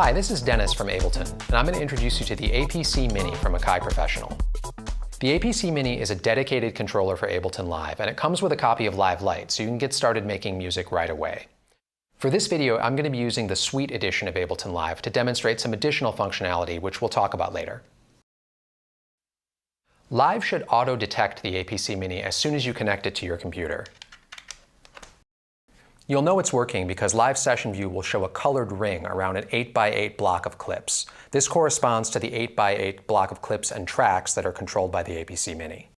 Hi, this is Dennis from Ableton, and I'm going to introduce you to the APC Mini from Akai Professional. The APC Mini is a dedicated controller for Ableton Live, and it comes with a copy of Live Lite, so you can get started making music right away. For this video, I'm going to be using the Suite edition of Ableton Live to demonstrate some additional functionality, which we'll talk about later. Live should auto-detect the APC Mini as soon as you connect it to your computer. You'll know it's working because Live Session View will show a colored ring around an 8x8 block of clips. This corresponds to the 8x8 block of clips and tracks that are controlled by the APC Mini.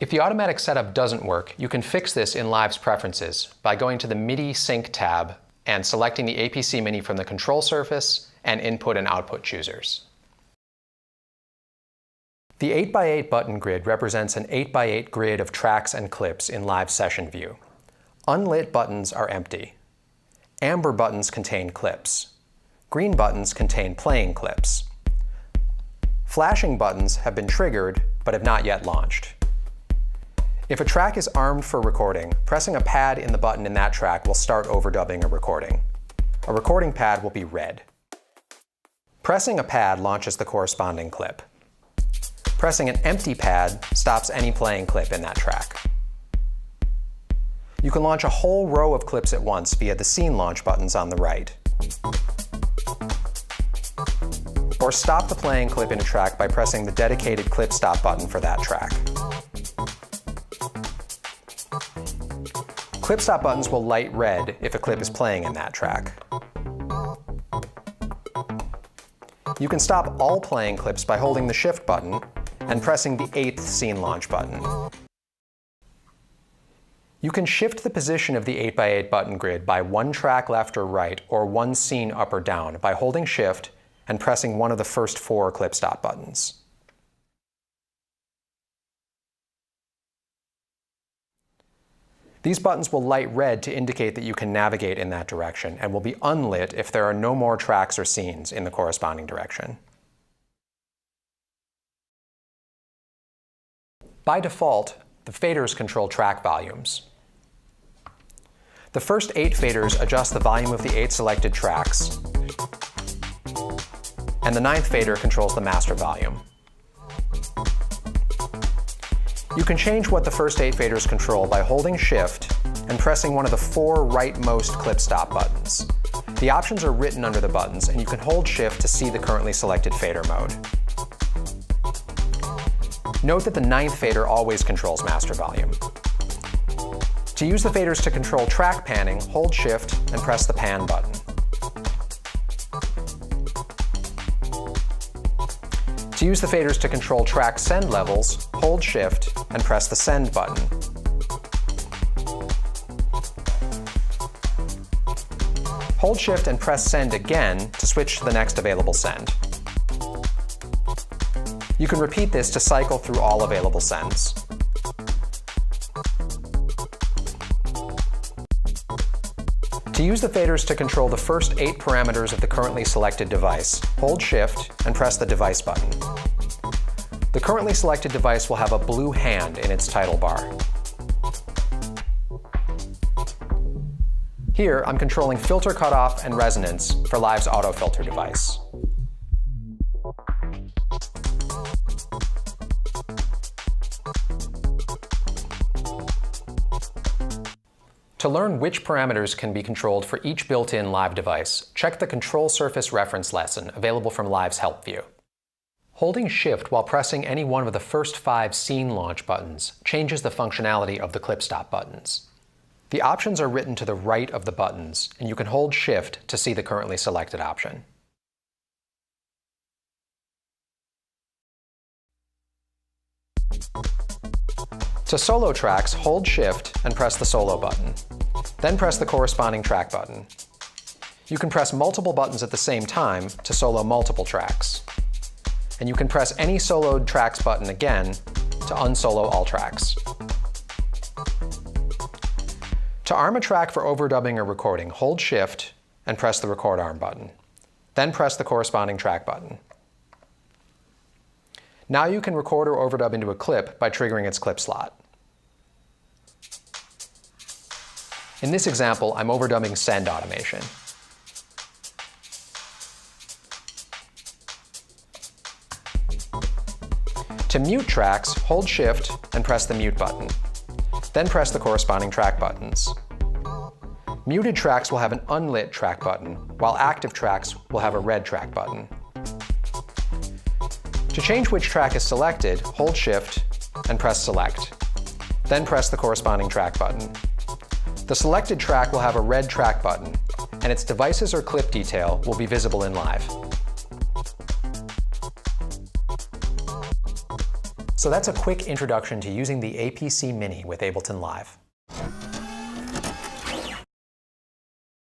If the automatic setup doesn't work, you can fix this in Live's preferences by going to the MIDI Sync tab and selecting the APC Mini from the control surface and input and output choosers. The 8x8 button grid represents an 8x8 grid of tracks and clips in Live Session View. Unlit buttons are empty. Amber buttons contain clips. Green buttons contain playing clips. Flashing buttons have been triggered but have not yet launched. If a track is armed for recording, pressing a pad in the button in that track will start overdubbing a recording. A recording pad will be red. Pressing a pad launches the corresponding clip. Pressing an empty pad stops any playing clip in that track. You can launch a whole row of clips at once via the Scene Launch buttons on the right. Or stop the playing clip in a track by pressing the dedicated Clip Stop button for that track. Clip Stop buttons will light red if a clip is playing in that track. You can stop all playing clips by holding the Shift button and pressing the 8th Scene Launch button. You can shift the position of the 8x8 button grid by one track left or right, or one scene up or down by holding Shift and pressing one of the first 4 Clip Stop buttons. These buttons will light red to indicate that you can navigate in that direction, and will be unlit if there are no more tracks or scenes in the corresponding direction. By default, the faders control track volumes. The first 8 faders adjust the volume of the 8 selected tracks, and the 9th fader controls the master volume. You can change what the first 8 faders control by holding Shift and pressing one of the 4 rightmost Clip Stop buttons. The options are written under the buttons, and you can hold Shift to see the currently selected fader mode. Note that the 9th fader always controls master volume. To use the faders to control track panning, hold Shift and press the Pan button. To use the faders to control track send levels, hold Shift and press the Send button. Hold Shift and press Send again to switch to the next available send. You can repeat this to cycle through all available sends. To use the faders to control the first 8 parameters of the currently selected device, hold Shift and press the Device button. The currently selected device will have a blue hand in its title bar. Here, I'm controlling filter cutoff and resonance for Live's auto filter device. To learn which parameters can be controlled for each built-in Live device, check the Control Surface Reference lesson available from Live's Help View. Holding Shift while pressing any one of the first 5 Scene Launch buttons changes the functionality of the Clip Stop buttons. The options are written to the right of the buttons, and you can hold Shift to see the currently selected option. To solo tracks, hold Shift and press the Solo button. Then press the corresponding track button. You can press multiple buttons at the same time to solo multiple tracks. And you can press any soloed tracks button again to unsolo all tracks. To arm a track for overdubbing or recording, hold Shift and press the Record Arm button. Then press the corresponding track button. Now you can record or overdub into a clip by triggering its clip slot. In this example, I'm overdubbing send automation. To mute tracks, hold Shift and press the mute button. Then press the corresponding track buttons. Muted tracks will have an unlit track button, while active tracks will have a red track button. To change which track is selected, hold Shift and press Select. Then press the corresponding track button. The selected track will have a red track button, and its devices or clip detail will be visible in Live. So that's a quick introduction to using the APC Mini with Ableton Live.